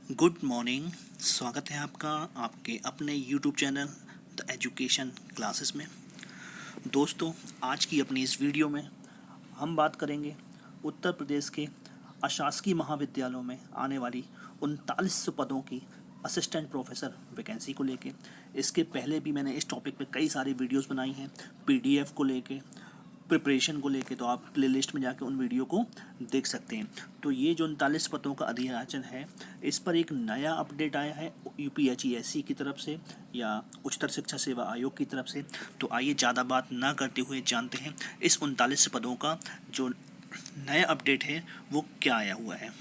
Good morning. स्वागत है आपका आपके अपने YouTube channel the education classes में। दोस्तों, आज की अपनी इस वीडियो में हम बात करेंगे उत्तर प्रदेश के अशासकीय महाविद्यालयों में आने वाली 39 पदों की असिस्टेंट प्रोफेसर वैकेंसी को लेके। इसके पहले भी मैंने इस टॉपिक पे कई सारी वीडियोस बनाई हैं, पीडीएफ को लेके, प्रिपरेशन को लेके, तो आप प्लेलिस्ट में जाके उन वीडियो को देख सकते हैं। तो ये जो 39 पदों का अधियाचन है, इस पर एक नया अपडेट आया है यूपीएचईएससी की तरफ से या उच्चतर शिक्षा सेवा आयोग की तरफ से। तो आइए ज़्यादा बात ना करते हुए जानते हैं इस 39 पदों का जो नया अपडेट है वो क्या आया हुआ है।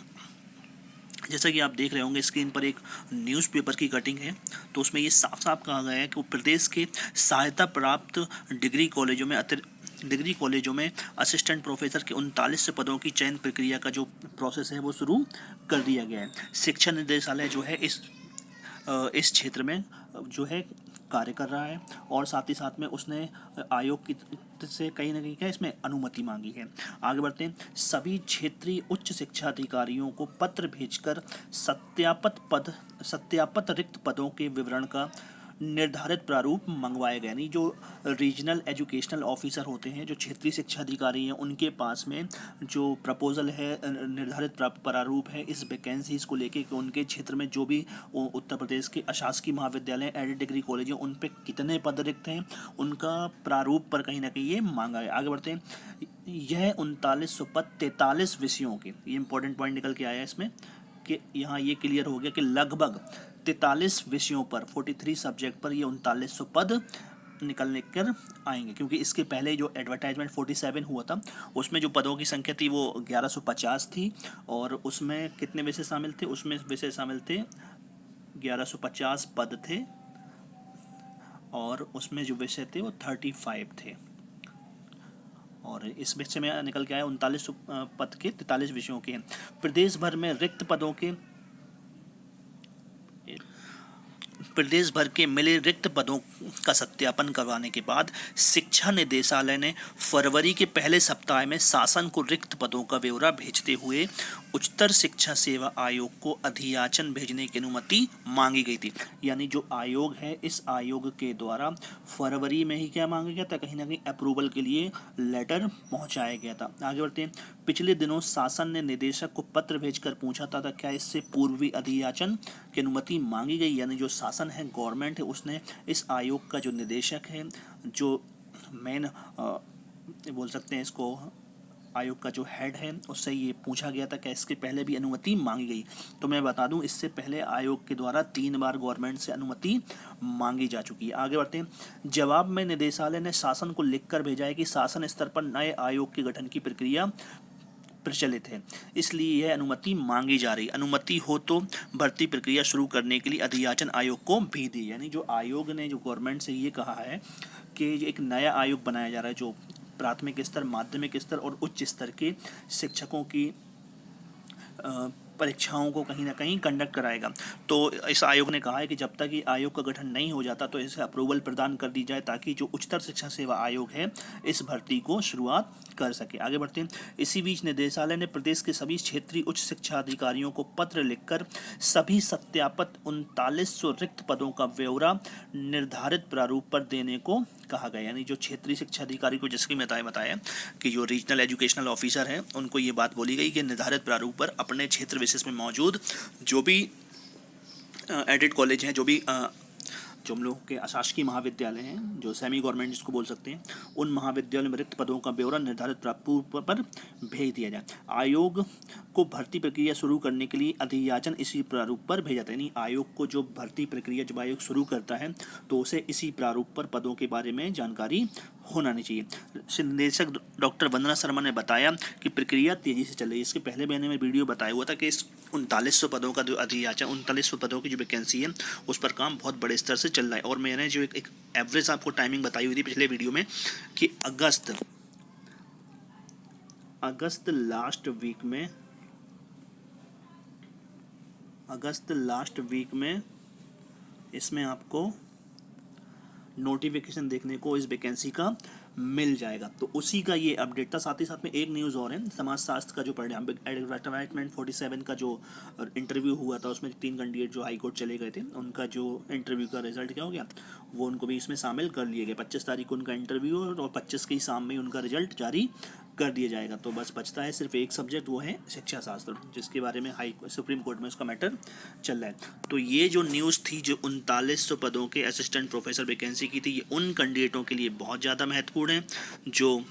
जैसा कि आप देख रहे होंगे स्क्रीन पर एक न्यूज़पेपर की कटिंग है, तो उसमें ये साफ साफ कहा गया है कि वो प्रदेश के सहायता प्राप्त डिग्री कॉलेजों में असिस्टेंट प्रोफेसर के 39 पदों की चयन प्रक्रिया का जो प्रोसेस है वो शुरू कर दिया गया है। शिक्षा निदेशालय जो है इस क्षेत्र में जो है कार्य कर रहा है, और साथ ही साथ में उसने आयोग की से कहीं ना कहीं क्या इसमें अनुमति मांगी है। आगे बढ़ते हैं। सभी क्षेत्रीय उच्च शिक्षा अधिकारियों को पत्र भेजकर सत्यापित रिक्त पदों के विवरण का निर्धारित प्रारूप मंगवाए गए। यानी जो रीजनल एजुकेशनल ऑफिसर होते हैं, जो क्षेत्रीय शिक्षा अधिकारी हैं, उनके पास में जो प्रपोजल है, निर्धारित प्रारूप है इस वैकेंसीज को लेके कि उनके क्षेत्र में जो भी उत्तर प्रदेश के अशासकीय महाविद्यालय एडेड डिग्री कॉलेज हैं उन पे कितने पद रिक्त हैं, उनका प्रारूप पर कहीं ना कहीं ये मांगा है। आगे बढ़ते हैं। यह 39 पद 43 विषयों के, ये इंपॉर्टेंट पॉइंट निकल के आया है इसमें कि यहाँ ये क्लियर हो गया कि लगभग 43 विषयों पर 43 सब्जेक्ट पर ये 3900 पद निकल कर आएंगे। क्योंकि इसके पहले जो एडवर्टाइजमेंट 47 हुआ था उसमें जो पदों की संख्या थी वो 1150 थी, और उसमें कितने विषय शामिल थे, उसमें विषय शामिल थे 1150 पद थे, और उसमें जो विषय थे वो 35 थे। और इस विषय में निकल के आया 39 पद के 43 विषयों के हैं। प्रदेश भर में रिक्त पदों के प्रदेश भर के मिले रिक्त पदों का सत्यापन करवाने के बाद शिक्षा निदेशालय ने फरवरी के पहले सप्ताह में शासन को रिक्त पदों का ब्यौरा भेजते हुए उच्चतर शिक्षा सेवा आयोग को अधियाचन भेजने की अनुमति मांगी गई थी। यानी जो आयोग है, इस आयोग के द्वारा फरवरी में ही क्या मांगा गया था, कहीं ना कहीं अप्रूवल के लिए लेटर पहुंचाया गया था। आगे बढ़ते हैं। पिछले दिनों शासन ने निदेशक को पत्र भेजकर पूछा था क्या इससे पूर्व भी अधियाचन की अनुमति मांगी गई। यानी जो शासन है, गवर्नमेंट है, उसने इस आयोग का जो निदेशक है, जो मेन बोल सकते हैं इसको, आयोग का जो हेड है, उससे ये पूछा गया था कि इसके पहले भी अनुमति मांगी गई। तो मैं बता दूं इससे पहले आयोग के द्वारा 3 बार गवर्नमेंट से अनुमति मांगी जा चुकी है। आगे बढ़ते हैं। जवाब में निदेशालय ने शासन को लिखकर भेजा है कि शासन स्तर पर नए आयोग के गठन की प्रक्रिया प्रचलित है, इसलिए यह अनुमति मांगी जा रही। अनुमति हो तो भर्ती प्रक्रिया शुरू करने के लिए अधियाचन आयोग को भी दी। यानी जो आयोग ने जो गवर्नमेंट से ये कहा है कि एक नया आयोग बनाया जा रहा है जो प्राथमिक स्तर, माध्यमिक स्तर और उच्च स्तर के शिक्षकों की परीक्षाओं को कहीं ना कहीं कंडक्ट कराएगा। तो इस आयोग ने कहा है कि जब तक ये आयोग का गठन नहीं हो जाता तो इसे अप्रूवल प्रदान कर दी जाए, ताकि जो उच्चतर शिक्षा सेवा आयोग है इस भर्ती को शुरुआत कर सके। आगे बढ़ते हैं। इसी बीच निदेशालय ने प्रदेश के सभी क्षेत्रीय उच्च शिक्षा अधिकारियों को पत्र लिखकर सभी सत्यापित 3900 रिक्त पदों का ब्यौरा निर्धारित प्रारूप पर देने को कहा गया। यानी जो क्षेत्रीय शिक्षा अधिकारी को, जैसे कि बताया कि जो रीजनल एजुकेशनल ऑफिसर हैं, उनको ये बात बोली गई कि निर्धारित प्रारूप पर अपने क्षेत्र विशेष में मौजूद जो भी एडेड कॉलेज हैं, जो हम लोग के अशासकीय महाविद्यालय हैं, जो सेमी गवर्नमेंट जिसको बोल सकते हैं, उन महाविद्यालयों में रिक्त पदों का ब्यौरा निर्धारित प्रारूप पर भेज दिया जाए। आयोग को भर्ती प्रक्रिया शुरू करने के लिए अधियाचन इसी प्रारूप पर भेजा जाता है। यानी आयोग को जो भर्ती प्रक्रिया जब आयोग शुरू करता है तो उसे इसी प्रारूप पर पदों के बारे में जानकारी होना नहीं चाहिए। निदेशक डॉक्टर वंदना शर्मा ने बताया कि प्रक्रिया तेजी से चल रही है। इसके पहले मैंने वीडियो बताया हुआ था कि इस 3900 पदों का जो अधियाचन, 3900 पदों की जो वैकेंसी है उस पर काम बहुत बड़े स्तर से चल रहा है। और मैंने जो एक एवरेज आपको टाइमिंग बताई हुई थी पिछले वीडियो में कि अगस्त लास्ट वीक में इसमें आपको नोटिफिकेशन देखने को इस वैकेंसी का मिल जाएगा। तो उसी का ये अपडेट था। साथ ही साथ में एक न्यूज़ और है, समाजशास्त्र का जो एडवर्टाइजमेंट 47 का जो इंटरव्यू हुआ था, उसमें 3 कैंडिडेट जो हाई कोर्ट चले गए थे, उनका जो इंटरव्यू का रिजल्ट क्या हो गया, वो उनको भी इसमें शामिल कर लिए गए। 25 तारीख को उनका इंटरव्यू और 25 की शाम में उनका रिजल्ट जारी कर दिया जाएगा। तो बस बचता है सिर्फ एक सब्जेक्ट, वो है शिक्षा शास्त्र, जिसके बारे में सुप्रीम कोर्ट में उसका मैटर चल रहा है। तो ये जो न्यूज़ थी, जो 3900 पदों के असिस्टेंट प्रोफेसर वैकेंसी की थी, ये उन कैंडिडेटों के लिए बहुत ज़्यादा महत्वपूर्ण है जो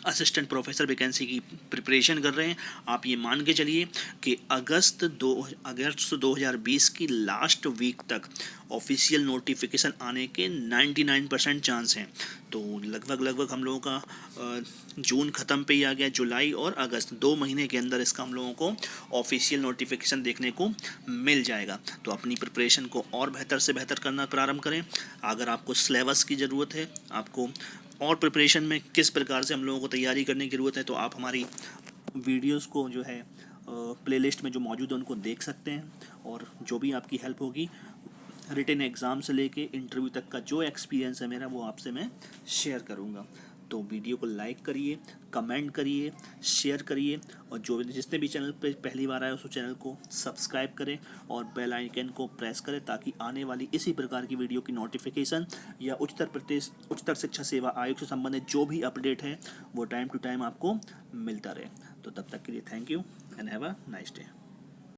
असिस्टेंट प्रोफेसर वैकेंसी की प्रिपरेशन कर रहे हैं। आप ये मान के चलिए कि अगस्त 2020 की लास्ट वीक तक ऑफिशियल नोटिफिकेशन आने के 99% चांस हैं। तो लगभग हम लोगों का जून ख़त्म पे ही आ गया, जुलाई और अगस्त 2 महीने के अंदर इसका हम लोगों को ऑफिशियल नोटिफिकेशन देखने को मिल जाएगा। तो अपनी प्रिपरेशन को और बेहतर से बेहतर करना प्रारंभ करें। अगर आपको सिलेबस की ज़रूरत है, आपको और प्रिपरेशन में किस प्रकार से हम लोगों को तैयारी करने की ज़रूरत है, तो आप हमारी वीडियोस को जो है प्लेलिस्ट में जो मौजूद है उनको देख सकते हैं। और जो भी आपकी हेल्प होगी, रिटन एग्ज़ाम से लेके इंटरव्यू तक का जो एक्सपीरियंस है मेरा, वो आपसे मैं शेयर करूँगा। तो वीडियो को लाइक करिए, कमेंट करिए, शेयर करिए, और जो जिसने भी चैनल पे पहली बार आए उस चैनल को सब्सक्राइब करें और बेल आइकन को प्रेस करें, ताकि आने वाली इसी प्रकार की वीडियो की नोटिफिकेशन या उच्चतर शिक्षा सेवा आयोग से संबंधित जो भी अपडेट है वो टाइम टू टाइम आपको मिलता रहे। तो तब तक के लिए thank you and have a nice day.